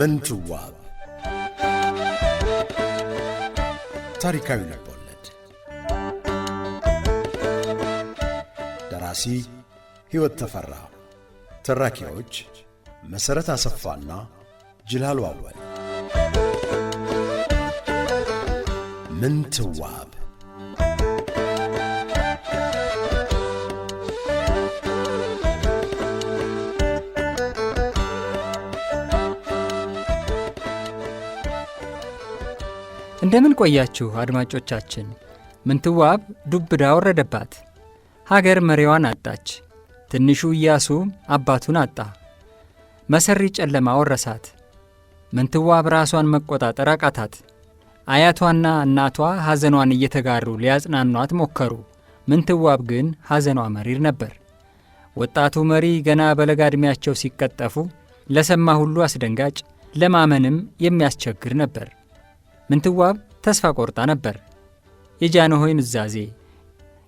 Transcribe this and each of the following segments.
ምንትዋብ ታሪካዊ ልቦለድ ደራሲ ሕይወት ተፈራ ተራኪዎች መሰረት አሰፋና ጅላሉ አወል ምንትዋብ እንደምን ቆያችሁ አድማጮቻችን። ምንትዋብ ዱብዳ ወረደባት። ሀገር መሪዋን አጣች። ትንሹ ኢያሱ አባቱን አጣ። መሰሪ ጨለማ ወረሳት። ምንትዋብ ራሷን መቆጣጠር አቃታት። አያቷና እናቷ ሐዘኗን እየተጋሩ ሊያጽናኗት ሞከሩ። ምንትዋብ ግን ሐዘኗ መሪር ነበር። ወጣቱ መሪ ገና በለጋ ዕድሜያቸው ሲቀጠፉ ለሰማ ሁሉ አስደንጋጭ፣ ለማመንም የሚያስቸግር ነበር። ምንትዋብ ተስፋ ቆርጣ ነበር። የጃንሆይ ኑዛዜ፣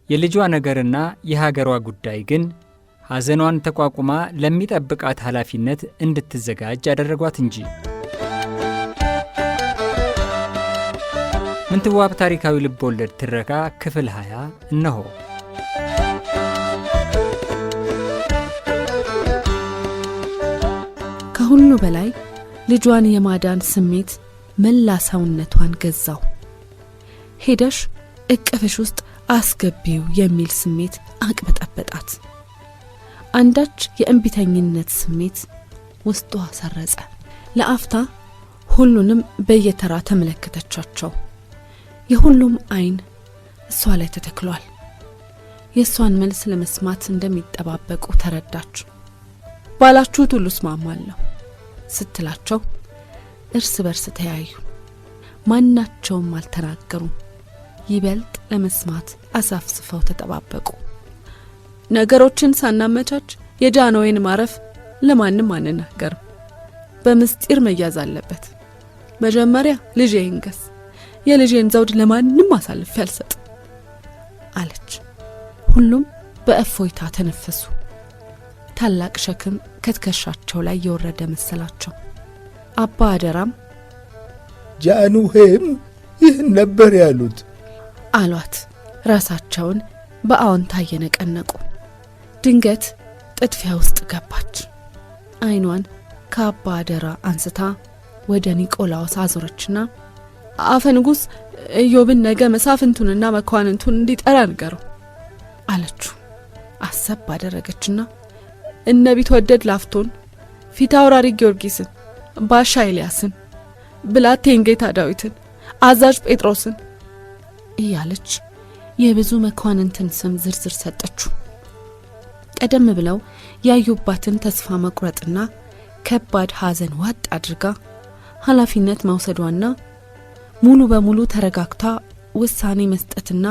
የልጇ ነገርና የሀገሯ ጉዳይ ግን ሐዘኗን ተቋቁማ ለሚጠብቃት ኃላፊነት እንድትዘጋጅ ያደረጓት እንጂ። ምንትዋብ ታሪካዊ ልቦለድ ትረካ ክፍል 20 እነሆ። ከሁሉ በላይ ልጇን የማዳን ስሜት መላ ሰውነቷን ገዛው። ሄደሽ እቅፍሽ ውስጥ አስገቢው የሚል ስሜት አቅበጠበጣት። አንዳች የእንቢተኝነት ስሜት ውስጧ ሰረጸ። ለአፍታ ሁሉንም በየተራ ተመለከተቻቸው። የሁሉም አይን እሷ ላይ ተተክሏል። የእሷን መልስ ለመስማት እንደሚጠባበቁ ተረዳች። ባላችሁት ሁሉ እስማማለሁ ስትላቸው እርስ በርስ ተያዩ። ማናቸውም አልተናገሩም። ይበልጥ ለመስማት አሳፍስፈው ተጠባበቁ። ነገሮችን ሳናመቻች የጃንሆይን ማረፍ ለማንም አንናገርም። በምስጢር መያዝ አለበት። መጀመሪያ ልጄ ይንገስ፣ የልጄን ዘውድ ለማንም አሳልፌ አልሰጥም አለች። ሁሉም በእፎይታ ተነፈሱ። ታላቅ ሸክም ከትከሻቸው ላይ የወረደ መሰላቸው። አባ አደራም ጃንሆይም ይህን ነበር ያሉት አሏት፣ ራሳቸውን በአዎንታ እየነቀነቁ። ድንገት ጥድፊያ ውስጥ ገባች። አይኗን ከአባ አደራ አንስታ ወደ ኒቆላዎስ አዞረችና አፈ ንጉሥ ኢዮብን ነገ መሳፍንቱንና መኳንንቱን እንዲጠራ ንገረው አለችው። አሰብ አደረገችና እነ ቢትወደድ ላፍቶን፣ ፊት አውራሪ ጊዮርጊስን፣ ባሻ ኤልያስን፣ ብላቴን ጌታ ዳዊትን፣ አዛዥ ጴጥሮስን እያለች የብዙ መኳንንትን ስም ዝርዝር ሰጠችው። ቀደም ብለው ያዩባትን ተስፋ መቁረጥና ከባድ ሐዘን ዋጥ አድርጋ ኃላፊነት መውሰዷና ሙሉ በሙሉ ተረጋግታ ውሳኔ መስጠትና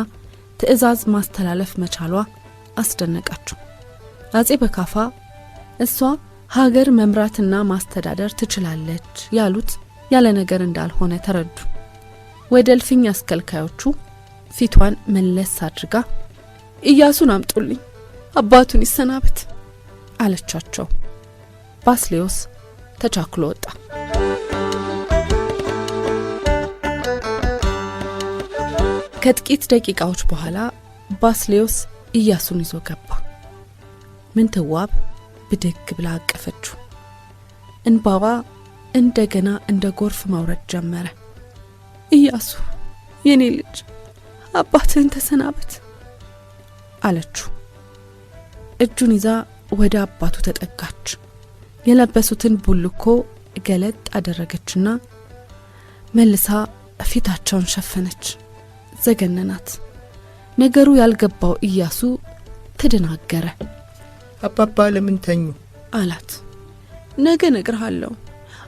ትዕዛዝ ማስተላለፍ መቻሏ አስደነቃቸው። አጼ በካፋ እሷ ሀገር መምራትና ማስተዳደር ትችላለች ያሉት ያለ ነገር እንዳልሆነ ተረዱ። ወደ እልፍኝ አስከልካዮቹ ፊቷን መለስ አድርጋ ኢያሱን አምጡልኝ፣ አባቱን ይሰናበት አለቻቸው። ባስሌዮስ ተቻክሎ ወጣ። ከጥቂት ደቂቃዎች በኋላ ባስሌዮስ ኢያሱን ይዞ ገባ። ምንትዋብ ብድግ ብላ አቀፈችው። እንባዋ እንደገና እንደ ጎርፍ ማውረድ ጀመረ። ኢያሱ የኔ ልጅ አባትህን ተሰናበት አለችው። እጁን ይዛ ወደ አባቱ ተጠጋች። የለበሱትን ቡልኮ ገለጥ አደረገችና መልሳ ፊታቸውን ሸፈነች። ዘገነናት። ነገሩ ያልገባው ኢያሱ ተደናገረ። አባባ ለምን ተኙ አላት። ነገ እነግርሃለሁ፣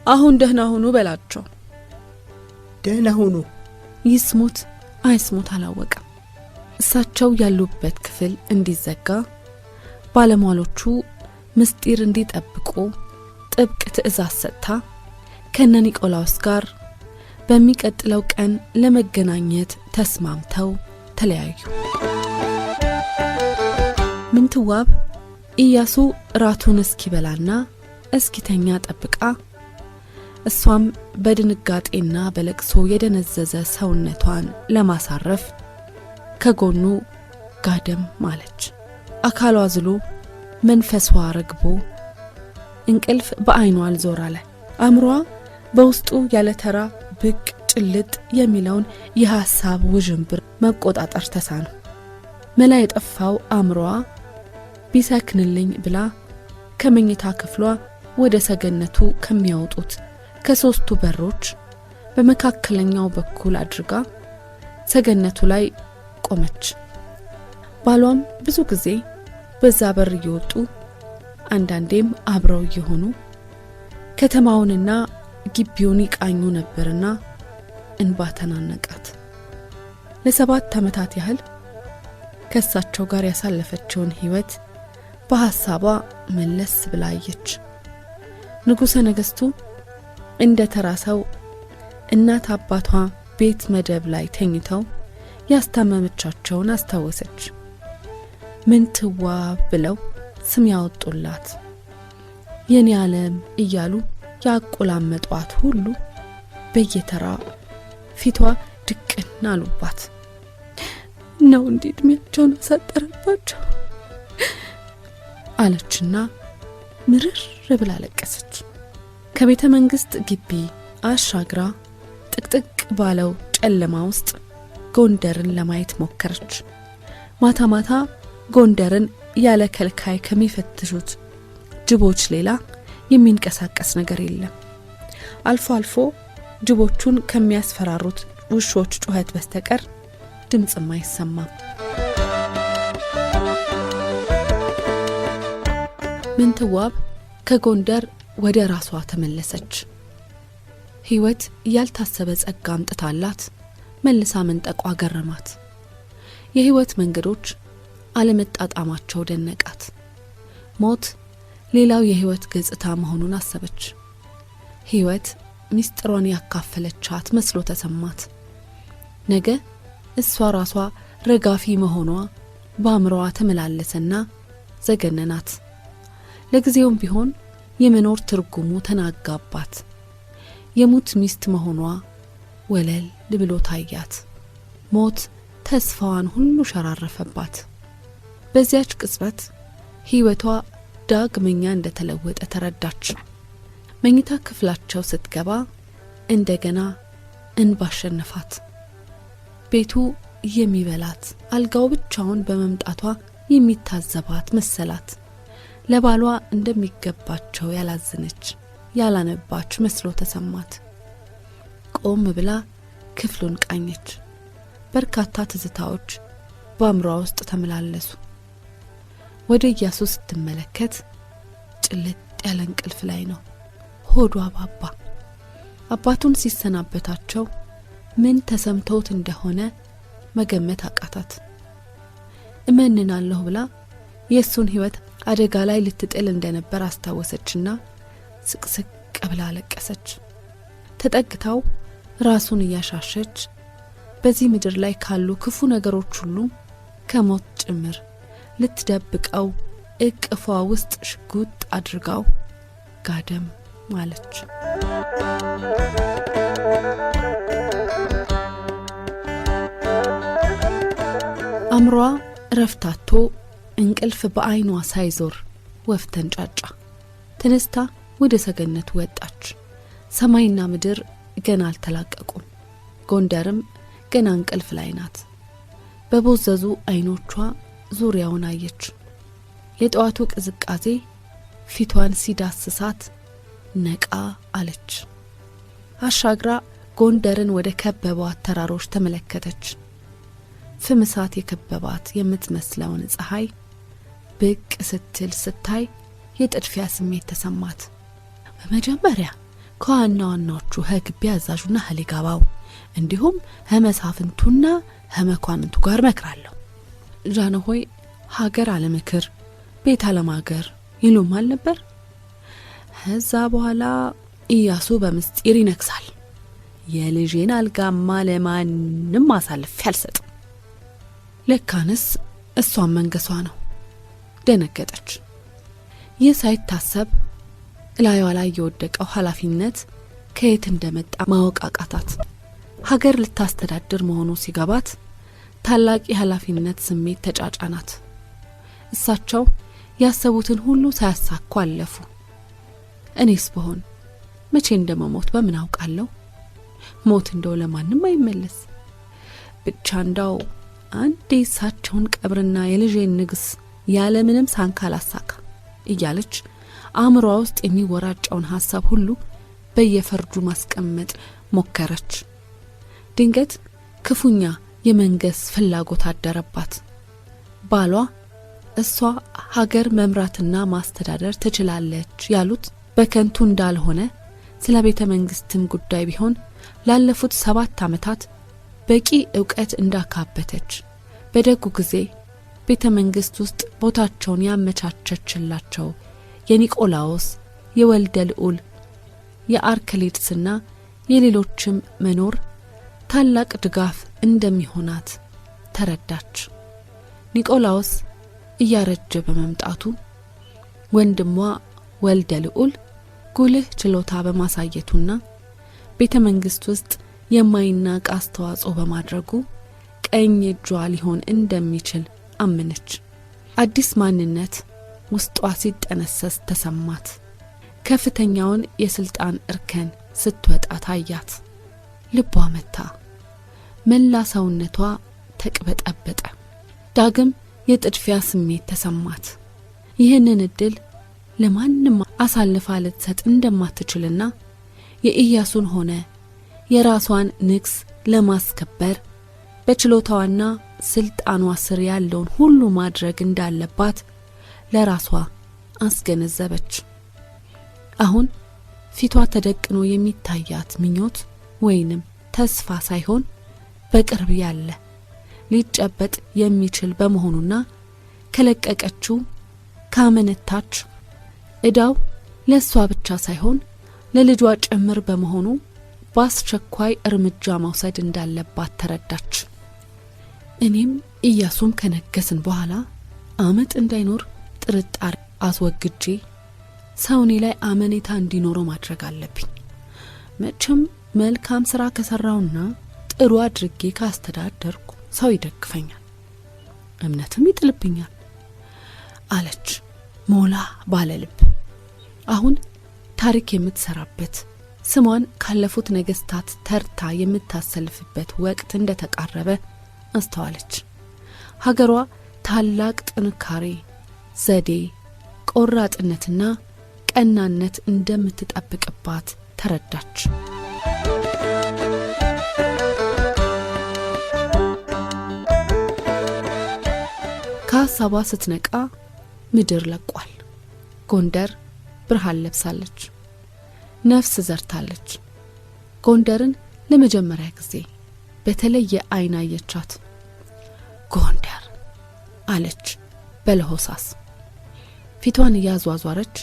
አሁን ደህና ሁኑ በላቸው። ደህና ሁኑ። ይስሙት አይስሙት አላወቀም። እሳቸው ያሉበት ክፍል እንዲዘጋ፣ ባለሟሎቹ ምስጢር እንዲጠብቁ ጥብቅ ትዕዛዝ ሰጥታ ከነ ኒቆላዎስ ጋር በሚቀጥለው ቀን ለመገናኘት ተስማምተው ተለያዩ። ምንትዋብ ኢያሱ ራቱን እስኪበላና እስኪተኛ ጠብቃ እሷም በድንጋጤና በለቅሶ የደነዘዘ ሰውነቷን ለማሳረፍ ከጎኑ ጋደም ማለች። አካሏ ዝሎ መንፈሷ ረግቦ እንቅልፍ በአይኗ አልዞር አለ። አእምሯ በውስጡ ያለ ተራ ብቅ ጭልጥ የሚለውን የሐሳብ ውዥንብር መቆጣጠር ተሳነው። መላ የጠፋው አእምሯ ቢሰክንልኝ ብላ ከመኝታ ክፍሏ ወደ ሰገነቱ ከሚያወጡት ከሶስቱ በሮች በመካከለኛው በኩል አድርጋ ሰገነቱ ላይ ቆመች። ባሏም ብዙ ጊዜ በዛ በር እየወጡ አንዳንዴም አብረው እየሆኑ ከተማውንና ግቢውን ይቃኙ ነበርና እንባ ተናነቃት። ለ7 ዓመታት ያህል ከሳቸው ጋር ያሳለፈችውን ህይወት በሐሳቧ መለስ ብላየች። ንጉሠ ነገሥቱ እንደ ተራሰው እናት አባቷ ቤት መደብ ላይ ተኝተው ያስታመመቻቸውን አስታወሰች። ምንትዋብ ብለው ስም ያወጡላት የኔ ዓለም እያሉ ያቆላመጧት ሁሉ በየተራ ፊቷ ድቅን አሉባት። ነው እንዴ እድሜያቸውን አሳጠረባቸው አለችና ምርር ብላ ለቀሰች። ከቤተ መንግስት ግቢ አሻግራ ጥቅጥቅ ባለው ጨለማ ውስጥ ጎንደርን ለማየት ሞከረች። ማታ ማታ ጎንደርን ያለ ከልካይ ከሚፈትሹት ጅቦች ሌላ የሚንቀሳቀስ ነገር የለም። አልፎ አልፎ ጅቦቹን ከሚያስፈራሩት ውሾች ጩኸት በስተቀር ድምጽም አይሰማም። ምንትዋብ ከጎንደር ወደ ራሷ ተመለሰች። ህይወት ያልታሰበ ጸጋ አምጥታላት መልሳ መንጠቋ ገረማት። የህይወት መንገዶች አለመጣጣማቸው ደነቃት። ሞት ሌላው የህይወት ገጽታ መሆኑን አሰበች። ህይወት ሚስጥሯን ያካፈለቻት መስሎ ተሰማት። ነገ እሷ ራሷ ረጋፊ መሆኗ በአእምሮዋ ተመላለሰና ዘገነናት። ለጊዜውም ቢሆን የመኖር ትርጉሙ ተናጋባት። የሙት ሚስት መሆኗ ወለል ብሎ ታያት። ሞት ተስፋዋን ሁሉ ሸራረፈባት። በዚያች ቅጽበት ህይወቷ ዳግመኛ እንደተለወጠ ተረዳች። መኝታ ክፍላቸው ስትገባ እንደገና እንባ አሸነፋት። ቤቱ የሚበላት አልጋው ብቻውን በመምጣቷ የሚታዘባት መሰላት። ለባሏ እንደሚገባቸው ያላዘነች ያላነባች መስሎ ተሰማት። ቆም ብላ ክፍሉን ቃኘች። በርካታ ትዝታዎች በአእምሮዋ ውስጥ ተመላለሱ። ወደ ኢያሱ ስትመለከት ጭልጥ ያለ እንቅልፍ ላይ ነው። ሆዷ ባባ። አባቱን ሲሰናበታቸው ምን ተሰምቶት እንደሆነ መገመት አቃታት። እመንናለሁ ብላ የሱን ህይወት አደጋ ላይ ልትጥል እንደነበር አስታወሰችና ስቅስቅ ብላ አለቀሰች። ተጠግታው ራሱን እያሻሸች በዚህ ምድር ላይ ካሉ ክፉ ነገሮች ሁሉ ከሞት ጭምር ልትደብቀው እቅፏ ውስጥ ሽጉጥ አድርጋው ጋደም ማለች። አምሯ ረፍታቶ እንቅልፍ በአይኗ ሳይዞር ወፍተን ጫጫ። ተነስታ ወደ ሰገነቱ ወጣች። ሰማይና ምድር ገና አልተላቀቁም። ጎንደርም ገና እንቅልፍ ላይ ናት። በቦዘዙ አይኖቿ ዙሪያውን አየች። የጠዋቱ ቅዝቃዜ ፊቷን ሲዳስሳት ነቃ አለች። አሻግራ ጎንደርን ወደ ከበቧት ተራሮች ተመለከተች። ፍምሳት የከበባት የምትመስለውን ፀሐይ ብቅ ስትል ስታይ የጥድፊያ ስሜት ተሰማት። በመጀመሪያ ከዋና ዋናዎቹ ህግቢ አዛዡና ህሊጋባው እንዲሁም ህመሳፍንቱና ህመኳንንቱ ጋር መክራለሁ። ጃንሆይ ሀገር አለምክር ቤት አለማገር ይሉማል ነበር። ከዛ በኋላ ኢያሱ በምስጢር ይነክሳል። የልጄን አልጋማ ለማንም አሳልፌ አልሰጥም። ለካንስ እሷን መንገሷ ነው። ደነገጠች። ይህ ሳይታሰብ ላይዋ ላይ የወደቀው ኃላፊነት ከየት እንደመጣ ማወቅ አቃታት። ሀገር ልታስተዳድር መሆኑ ሲገባት ታላቅ የኃላፊነት ስሜት ተጫጫናት። እሳቸው ያሰቡትን ሁሉ ሳያሳኩ አለፉ። እኔስ በሆን መቼ እንደመሞት በምን አውቃለሁ? ሞት እንደው ለማንም አይመለስ። ብቻ እንዳው አንዴ እሳቸውን ቀብርና የልጄን ንግስ ያለ ምንም ሳንካላሳካ እያለች አእምሯ ውስጥ የሚወራጨውን ሐሳብ ሁሉ በየፈርጁ ማስቀመጥ ሞከረች። ድንገት ክፉኛ የመንገስ ፍላጎት አደረባት። ባሏ እሷ ሀገር መምራትና ማስተዳደር ትችላለች ያሉት በከንቱ እንዳልሆነ ስለ ቤተ መንግስትም ጉዳይ ቢሆን ላለፉት 7 ዓመታት በቂ ዕውቀት እንዳካበተች በደጉ ጊዜ ቤተ መንግስት ውስጥ ቦታቸውን ያመቻቸችላቸው የኒቆላዎስ የወልደ ልዑል የአርክሊድስና የሌሎችም መኖር ታላቅ ድጋፍ እንደሚሆናት ተረዳች። ኒቆላዎስ እያረጀ በመምጣቱ ወንድሟ ወልደ ልዑል ጉልህ ችሎታ በማሳየቱና ቤተ መንግስት ውስጥ የማይናቅ አስተዋጽኦ በማድረጉ ቀኝ እጇ ሊሆን እንደሚችል አመነች። አዲስ ማንነት ውስጧ ሲጠነሰስ ተሰማት። ከፍተኛውን የስልጣን እርከን ስትወጣ ታያት። ልቧ መታ፣ መላ ሰውነቷ ተቅበጠበጠ። ዳግም የጥድፊያ ስሜት ተሰማት። ይህንን እድል ለማንም አሳልፋ ልትሰጥ እንደማትችልና የኢያሱን ሆነ የራሷን ንግስ ለማስከበር በችሎታዋና ስልጣኗ ስር ያለውን ሁሉ ማድረግ እንዳለባት ለራሷ አስገነዘበች። አሁን ፊቷ ተደቅኖ የሚታያት ምኞት ወይንም ተስፋ ሳይሆን በቅርብ ያለ ሊጨበጥ የሚችል በመሆኑና ከለቀቀችው ካመነታች እዳው ለሷ ብቻ ሳይሆን ለልጇ ጭምር በመሆኑ በአስቸኳይ እርምጃ መውሰድ እንዳለባት ተረዳች። እኔም ኢያሱም ከነገስን በኋላ አመት እንዳይኖር ጥርጣሬ አስወግጄ ሰውኔ ላይ አመኔታ እንዲኖረው ማድረግ አለብኝ። መቼም መልካም ስራ ከሰራውና ጥሩ አድርጌ ካስተዳደርኩ ሰው ይደግፈኛል፣ እምነትም ይጥልብኛል አለች ሞላ ባለ ልብ። አሁን ታሪክ የምትሰራበት ስሟን ካለፉት ነገስታት ተርታ የምታሰልፍበት ወቅት እንደተቃረበ አስተዋለች። ሀገሯ ታላቅ ጥንካሬ፣ ዘዴ፣ ቆራጥነትና ቀናነት እንደምትጠብቅባት ተረዳች። ከሀሳቧ ስትነቃ ምድር ለቋል። ጎንደር ብርሃን ለብሳለች፣ ነፍስ ዘርታለች። ጎንደርን ለመጀመሪያ ጊዜ በተለየ አይን አየቻት። ጎንደር አለች በለሆሳስ። ፊቷን እያዟዟረች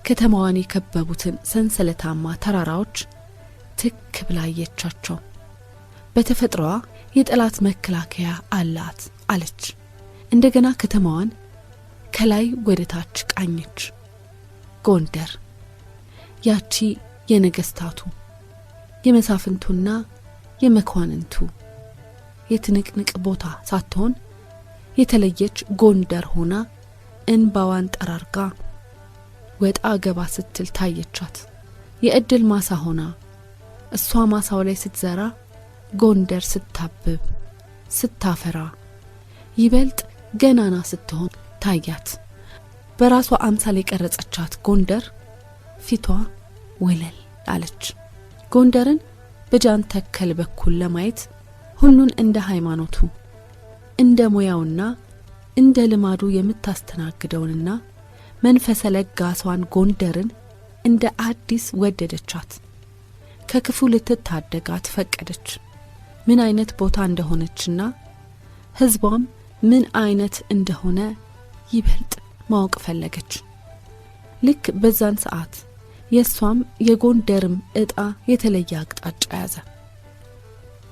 ከተማዋን የከበቡትን ሰንሰለታማ ተራራዎች ትክ ብላ አየቻቸው። በተፈጥሮዋ የጠላት መከላከያ አላት አለች። እንደገና ከተማዋን ከላይ ወደ ታች ቃኘች። ጎንደር ያቺ የነገስታቱ የመሳፍንቱና የመኳንንቱ የትንቅንቅ ቦታ ሳትሆን የተለየች ጎንደር ሆና እንባዋን ጠራርጋ ወጣ ገባ ስትል ታየቻት። የእድል ማሳ ሆና እሷ ማሳው ላይ ስትዘራ ጎንደር ስታብብ ስታፈራ ይበልጥ ገናና ስትሆን ታያት። በራሷ አምሳል የቀረጸቻት ጎንደር ፊቷ ወለል አለች። ጎንደርን በጃን ተከል በኩል ለማየት ሁሉን እንደ ሃይማኖቱ እንደ ሙያውና እንደ ልማዱ የምታስተናግደውንና መንፈሰ ለጋሷን ጎንደርን እንደ አዲስ ወደደቻት። ከክፉ ልትታደጋት ፈቀደች። ምን አይነት ቦታ እንደሆነችና ህዝቧም ምን አይነት እንደሆነ ይበልጥ ማወቅ ፈለገች። ልክ በዛን ሰዓት የሷም የጎንደርም እጣ የተለየ አቅጣጫ ያዘ።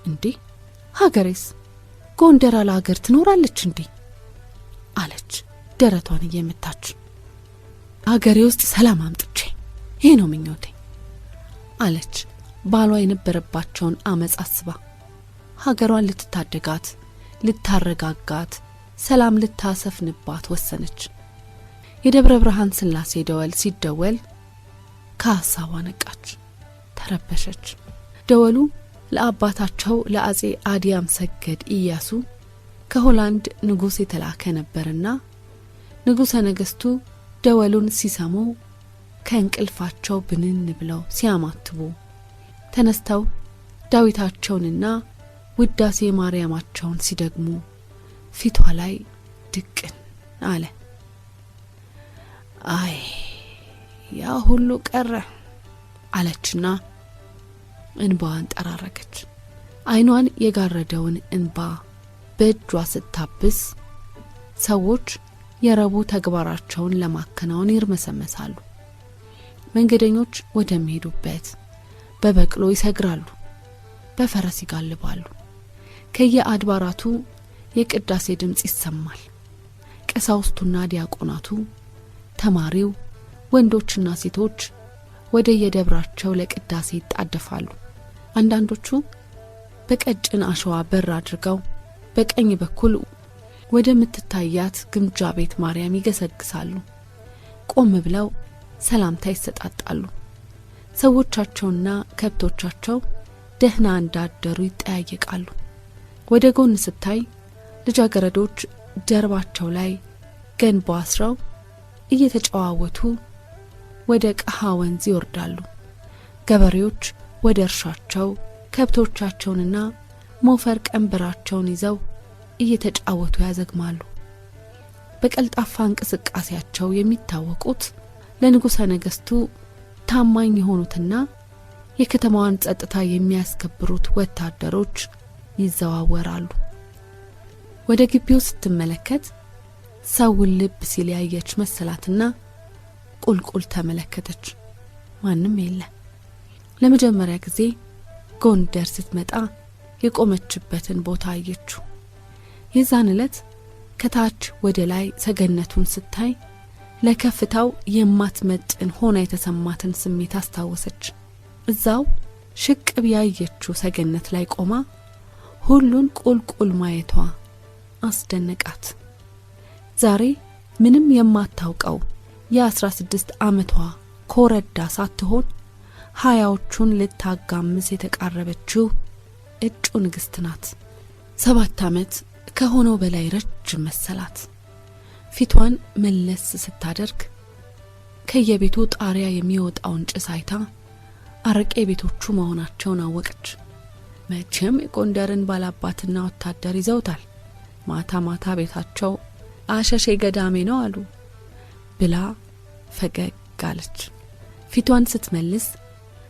እንዴ ሀገሬስ ጎንደር አለ ሀገር ትኖራለች እንዴ አለች ደረቷን እየመታች። ሀገሬ ውስጥ ሰላም አምጥቼ ይሄ ነው ምኞቴ አለች ባሏ የነበረባቸውን አመጽ አስባ። ሀገሯን ልትታደጋት፣ ልታረጋጋት፣ ሰላም ልታሰፍንባት ወሰነች። የደብረ ብርሃን ስላሴ ደወል ሲደወል ከሐሳቧ ነቃች፣ ተረበሸች። ደወሉ ለአባታቸው ለአጼ አዲያም ሰገድ ኢያሱ ከሆላንድ ንጉሥ የተላከ ነበርና ንጉሠ ነገሥቱ ደወሉን ሲሰሙ ከእንቅልፋቸው ብንን ብለው ሲያማትቡ ተነስተው ዳዊታቸውንና ውዳሴ ማርያማቸውን ሲደግሙ ፊቷ ላይ ድቅን አለ። አይ ያ ሁሉ ቀረ አለችና እንባዋን ጠራረገች። አይኗን የጋረደውን እንባ በእጇ ስታብስ ሰዎች የረቡ ተግባራቸውን ለማከናወን ይርመሰመሳሉ። መንገደኞች ወደሚሄዱበት በበቅሎ ይሰግራሉ፣ በፈረስ ይጋልባሉ። ከየአድባራቱ የቅዳሴ ድምጽ ይሰማል። ቀሳውስቱና ዲያቆናቱ፣ ተማሪው፣ ወንዶችና ሴቶች ወደ የደብራቸው ለቅዳሴ ይጣደፋሉ። አንዳንዶቹ በቀጭን አሸዋ በር አድርገው በቀኝ በኩል ወደ ምትታያት ግምጃ ቤት ማርያም ይገሰግሳሉ። ቆም ብለው ሰላምታ ይሰጣጣሉ። ሰዎቻቸውና ከብቶቻቸው ደህና እንዳደሩ ይጠያየቃሉ። ወደ ጎን ስታይ ልጃገረዶች ጀርባቸው ላይ ገንቦ አስረው እየተጨዋወቱ ወደ ቀሃ ወንዝ ይወርዳሉ። ገበሬዎች ወደ እርሻቸው ከብቶቻቸውንና ሞፈር ቀንበራቸውን ይዘው እየተጫወቱ ያዘግማሉ። በቀልጣፋ እንቅስቃሴያቸው የሚታወቁት ለንጉሠ ነገሥቱ ታማኝ የሆኑትና የከተማዋን ጸጥታ የሚያስከብሩት ወታደሮች ይዘዋወራሉ። ወደ ግቢው ስትመለከት ሰውን ልብ ሲል ያየች መሰላትና ቁልቁል ተመለከተች። ማንም የለ። ለመጀመሪያ ጊዜ ጎንደር ስትመጣ የቆመችበትን ቦታ አየችው። የዛን ዕለት ከታች ወደ ላይ ሰገነቱን ስታይ ለከፍታው የማትመጥን ሆና የተሰማትን ስሜት አስታወሰች። እዛው ሽቅብ ያየችው ሰገነት ላይ ቆማ ሁሉን ቁልቁል ማየቷ አስደነቃት። ዛሬ ምንም የማታውቀው የ16 ዓመቷ ኮረዳ ሳትሆን 20ዎቹን ልታጋምስ የተቃረበችው እጩ ንግስት ናት። 7 ዓመት ከሆነው በላይ ረጅም መሰላት። ፊቷን መለስ ስታደርግ ከየቤቱ ጣሪያ የሚወጣውን ጭስ አይታ አረቄ ቤቶቹ መሆናቸውን አወቀች። መቼም የጎንደርን ባላባትና ወታደር ይዘውታል። ማታ ማታ ቤታቸው አሸሼ ገዳሜ ነው አሉ ብላ ፈገግ አለች። ፊቷን ስትመልስ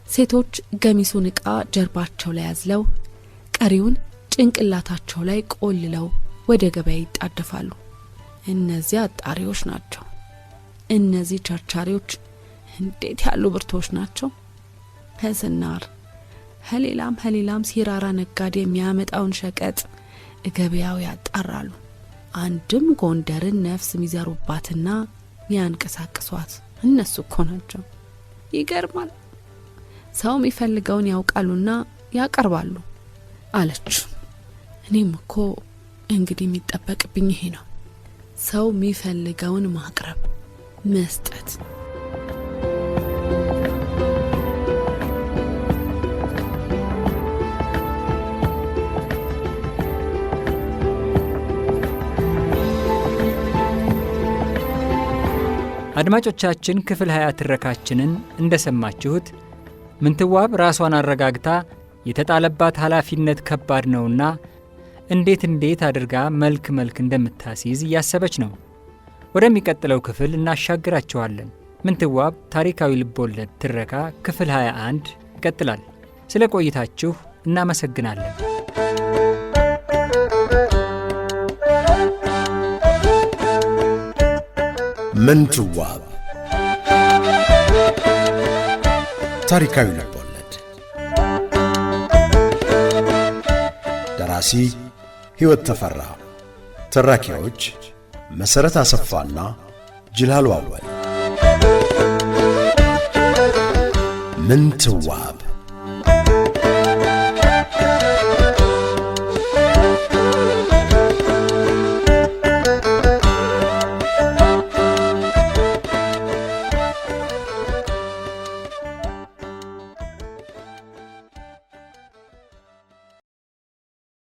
ሴቶች ገሚሱን ዕቃ ጀርባቸው ላይ ያዝለው ቀሪውን ጭንቅላታቸው ላይ ቆልለው ወደ ገበያ ይጣደፋሉ። እነዚህ አጣሪዎች ናቸው። እነዚህ ቸርቻሪዎች እንዴት ያሉ ብርቶች ናቸው! ከስናር ሄሌላም ሲራራ ነጋዴ የሚያመጣውን ሸቀጥ ገበያው ያጣራሉ። አንድም ጎንደርን ነፍስ ሚዘሩባትና ሚያንቀሳቅሷት እነሱ እኮ ናቸው። ይገርማል። ሰው የሚፈልገውን ያውቃሉና ያቀርባሉ አለች። እኔም እኮ እንግዲህ የሚጠበቅብኝ ይሄ ነው፣ ሰው የሚፈልገውን ማቅረብ፣ መስጠት። አድማጮቻችን ክፍል 20 ትረካችንን እንደሰማችሁት ምንትዋብ ራሷን አረጋግታ የተጣለባት ኃላፊነት ከባድ ነውና እንዴት አድርጋ መልክ እንደምታስይዝ እያሰበች ነው። ወደሚቀጥለው ክፍል እናሻግራቸዋለን። ምንትዋብ ታሪካዊ ልቦለድ ትረካ ክፍል 21 ይቀጥላል። ስለ ቆይታችሁ እናመሰግናለን። ምንትዋብ ታሪካዊ ልቦለድ ደራሲ ሕይወት ተፈራ፣ ተራኪዎች መሰረት አሰፋና ጅላሉ አወል። ምንትዋብ